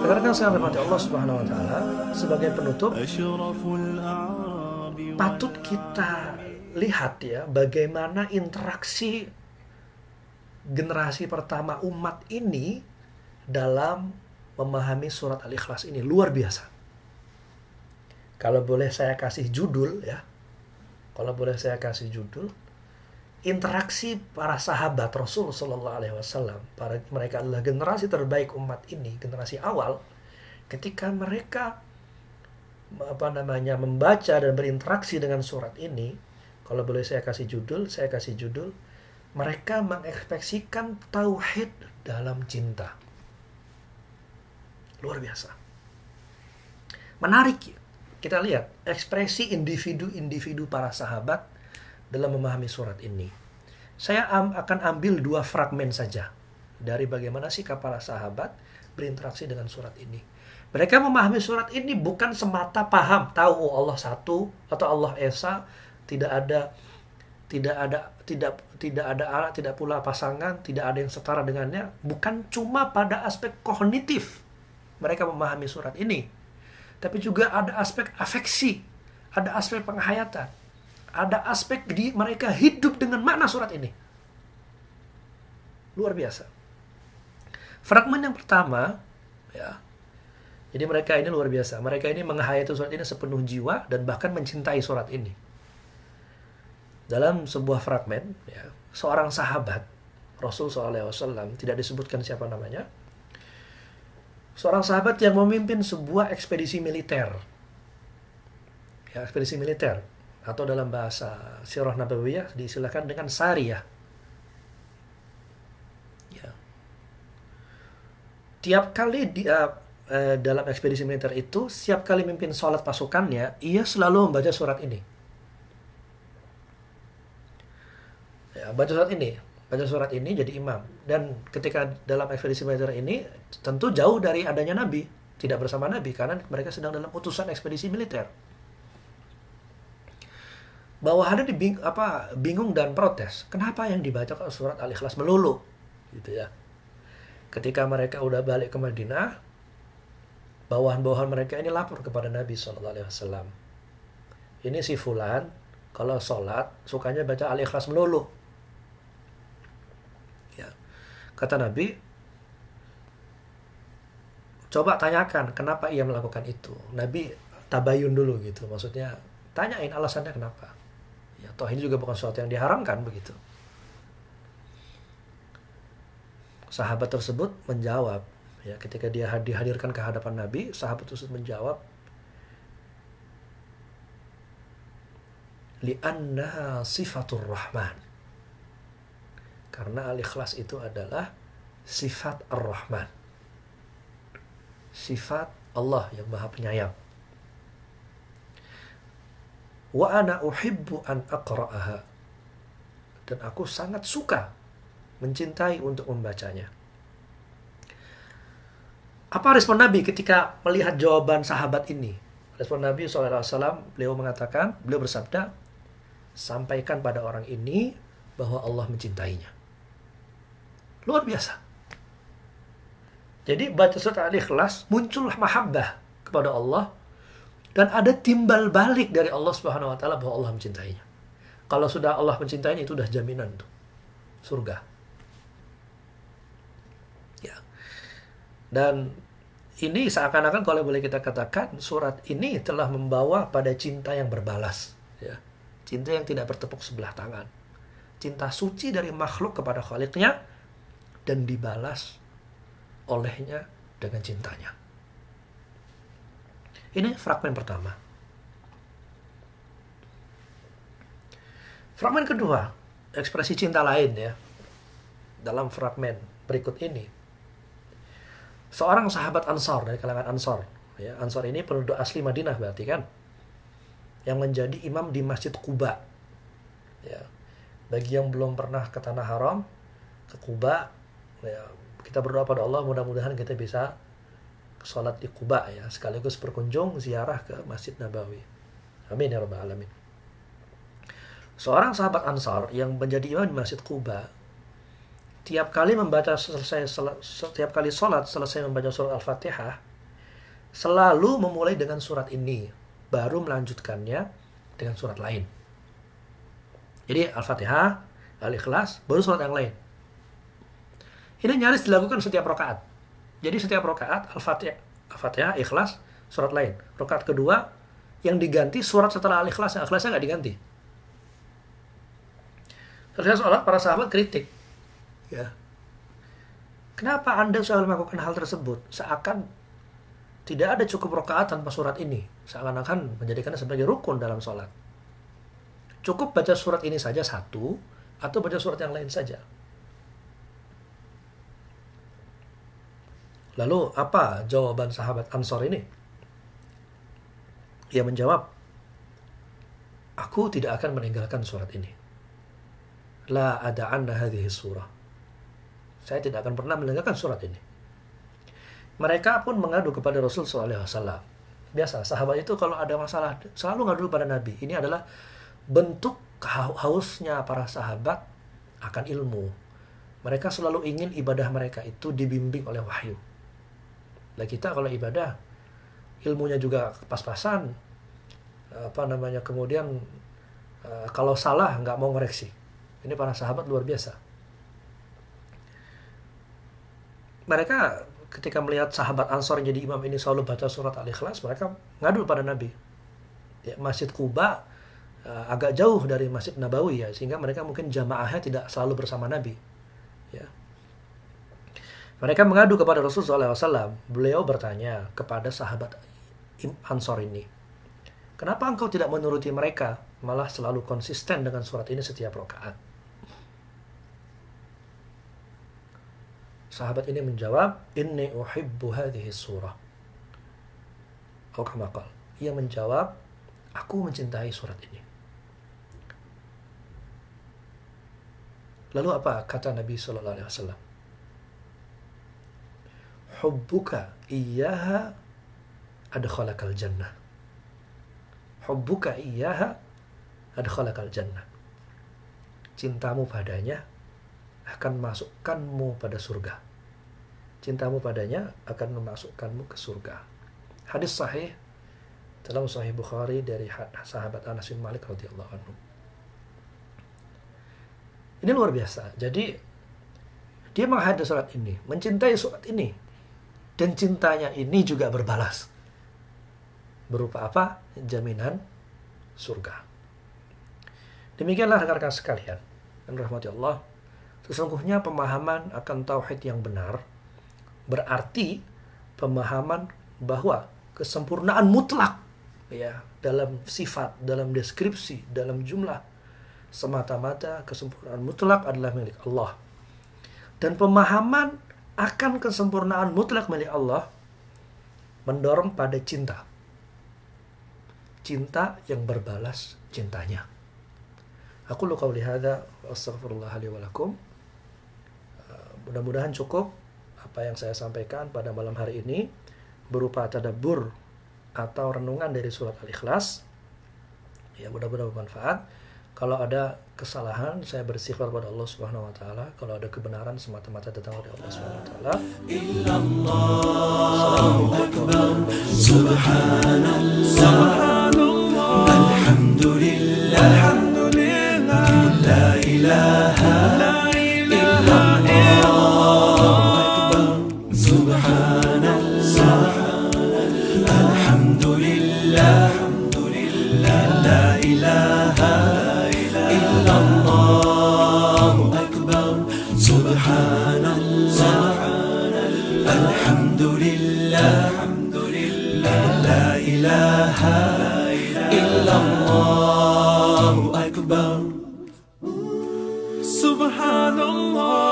Rekan-rekan saya hormati Allah Subhanahu wa taala, sebagai penutup patut kita lihat ya bagaimana interaksi generasi pertama umat ini dalam memahami surat Al-Ikhlas ini. Luar biasa. Kalau boleh saya kasih judul ya. Kalau boleh saya kasih judul, interaksi para sahabat Rasul Sallallahu Alaihi Wasallam, mereka adalah generasi terbaik umat ini, generasi awal, ketika mereka membaca dan berinteraksi dengan surat ini. Kalau boleh saya kasih judul, mereka mengekspresikan tauhid dalam cinta. Luar biasa. Menarik ya. Kita lihat ekspresi individu-individu para sahabat dalam memahami surat ini. Saya akan ambil 2 fragmen saja dari bagaimana sikap para sahabat berinteraksi dengan surat ini. Mereka memahami surat ini bukan semata paham tahu Allah satu atau Allah esa, tidak ada alat, tidak pula pasangan, tidak ada yang setara dengannya. Bukan cuma pada aspek kognitif mereka memahami surat ini, tapi juga ada aspek afeksi, ada aspek penghayatan, ada aspek mereka hidup dengan makna surat ini. Luar biasa. Fragmen yang pertama, ya. Jadi mereka ini luar biasa. Mereka ini menghayati surat ini sepenuh jiwa dan bahkan mencintai surat ini. Dalam sebuah fragmen, ya, seorang sahabat Rasul SAW, tidak disebutkan siapa namanya, seorang sahabat yang memimpin sebuah ekspedisi militer. Ya, ekspedisi militer. Atau dalam bahasa Sirah Nabawiyah diistilahkan dengan Sariyah. Ya. Tiap kali dia dalam ekspedisi militer itu, setiap kali memimpin sholat pasukannya, ia selalu membaca surat ini. Ya, baca surat ini jadi imam. Dan ketika dalam ekspedisi militer ini, tentu jauh dari adanya Nabi, tidak bersama Nabi, karena mereka sedang dalam utusan ekspedisi militer. Bawahannya bingung dan protes. Kenapa yang dibaca surat Al-Ikhlas melulu? Gitu ya. Ketika mereka udah balik ke Madinah, bawahan-bawahan mereka ini lapor kepada Nabi SAW. Ini si Fulan, kalau sholat, sukanya baca Al-Ikhlas melulu. Ya. Kata Nabi, coba tanyakan kenapa ia melakukan itu. Nabi tabayun dulu gitu. Maksudnya, tanyain alasannya kenapa. Ya, toh ini juga bukan sesuatu yang diharamkan begitu. Sahabat tersebut menjawab, ya, ketika dia dihadirkan ke hadapan Nabi, sahabat tersebut menjawab, li'annaha sifatur rahman. Karena Al-Ikhlas itu adalah sifat Ar-Rahman. Sifat Allah yang Maha Penyayang. Wa ana uhibbu an aqra'aha. Dan aku sangat suka, mencintai untuk membacanya. Apa respon Nabi ketika melihat jawaban sahabat ini? Respon Nabi SAW, beliau bersabda, sampaikan pada orang ini bahwa Allah mencintainya. Luar biasa. Jadi baca surat Al-Ikhlas, muncullah mahabbah kepada Allah, dan ada timbal balik dari Allah Subhanahu wa taala bahwa Allah mencintainya. Kalau sudah Allah mencintainya, itu sudah jaminan tuh surga. Ya. Dan ini seakan-akan kalau boleh kita katakan, surat ini telah membawa pada cinta yang berbalas, ya. Cinta yang tidak bertepuk sebelah tangan. Cinta suci dari makhluk kepada Khaliqnya dan dibalas olehnya dengan cintanya. Ini fragmen pertama. Fragmen kedua, ekspresi cinta lain ya. Dalam fragmen berikut ini, seorang sahabat Ansar dari kalangan Ansar, ya, Ansar ini penduduk asli Madinah berarti kan, yang menjadi imam di Masjid Quba. Ya. Bagi yang belum pernah ke Tanah Haram, ke Quba, ya, kita berdoa pada Allah mudah-mudahan kita bisa sholat di Quba ya, sekaligus berkunjung ziarah ke Masjid Nabawi. Amin ya rabbal alamin. Seorang sahabat Ansar yang menjadi imam di Masjid Quba, setiap kali sholat selesai membaca surat Al-Fatihah, selalu memulai dengan surat ini, baru melanjutkannya dengan surat lain. Jadi Al-Fatihah, Al-Ikhlas, baru surat yang lain. Ini nyaris dilakukan setiap rakaat. Jadi setiap rakaat Al-Fatihah, Ikhlas, surat lain. Rakaat kedua yang diganti surat setelah Al-Ikhlas, Al-Ikhlasnya nggak diganti. Selesai sholat, para sahabat kritik. Ya. Kenapa Anda selalu melakukan hal tersebut? Seakan tidak ada cukup rakaat tanpa surat ini. Seakan-akan menjadikannya sebagai rukun dalam sholat. Cukup baca surat ini saja satu, atau baca surat yang lain saja. Lalu apa jawaban sahabat Ansar ini? Ia menjawab, aku tidak akan meninggalkan surat ini. La ada'anna hadhihi surah. Saya tidak akan pernah meninggalkan surat ini. Mereka pun mengadu kepada Rasul SAW. Biasa, sahabat itu kalau ada masalah selalu ngadu pada Nabi. Ini adalah bentuk hausnya para sahabat akan ilmu. Mereka selalu ingin ibadah mereka itu dibimbing oleh wahyu. Nah kita kalau ibadah, ilmunya juga pas-pasan, kemudian kalau salah nggak mau ngoreksi. Ini para sahabat luar biasa. Mereka ketika melihat sahabat Ansar yang jadi imam ini selalu baca surat Al-Ikhlas, mereka ngadu pada Nabi. Ya, Masjid Quba agak jauh dari Masjid Nabawi ya, sehingga mereka mungkin jamaahnya tidak selalu bersama Nabi. Ya. Mereka mengadu kepada Rasulullah SAW. Beliau bertanya kepada sahabat Ansar ini, kenapa engkau tidak menuruti mereka, malah selalu konsisten dengan surat ini setiap rakaat? Sahabat ini menjawab, inni uhibbu hadhihi surah. Atau kama qala. Ia menjawab, aku mencintai surat ini. Lalu apa kata Nabi sallallahu alaihi wasallam? Hubbuka iyyaha adkhalakal jannah. Hubbuka iyyaha adkhalakal jannah. Cintamu padanya akan memasukkanmu pada surga. Cintamu padanya akan memasukkanmu ke surga. Hadis sahih dalam Sahih Bukhari dari sahabat Anas bin Malik radhiyallahu anhu. Ini luar biasa. Jadi dia menghadap surat ini, mencintai surat ini, dan cintanya ini juga berbalas. Berupa apa? Jaminan surga. Demikianlah rekan-rekan sekalian, dan rahmati Allah. Sesungguhnya pemahaman akan tauhid yang benar berarti pemahaman bahwa kesempurnaan mutlak ya dalam sifat, dalam deskripsi, dalam jumlah semata-mata kesempurnaan mutlak adalah milik Allah. Dan pemahaman akan kesempurnaan mutlak milik Allah mendorong pada cinta. Cinta yang berbalas cintanya. Aku lu qauli hadza wa astaghfirullah li wa lakum. Mudah-mudahan cukup apa yang saya sampaikan pada malam hari ini berupa tadabbur atau renungan dari surat Al-Ikhlas. Ya, mudah-mudahan bermanfaat. Kalau ada kesalahan, saya beristighfar kepada Allah Subhanahu wa taala. Kalau ada kebenaran semata-mata datang dari Allah Subhanahu wa taala. Allahu akbar. Subhanallah. Alhamdulillah. La ilaha illallah. Subhanallah.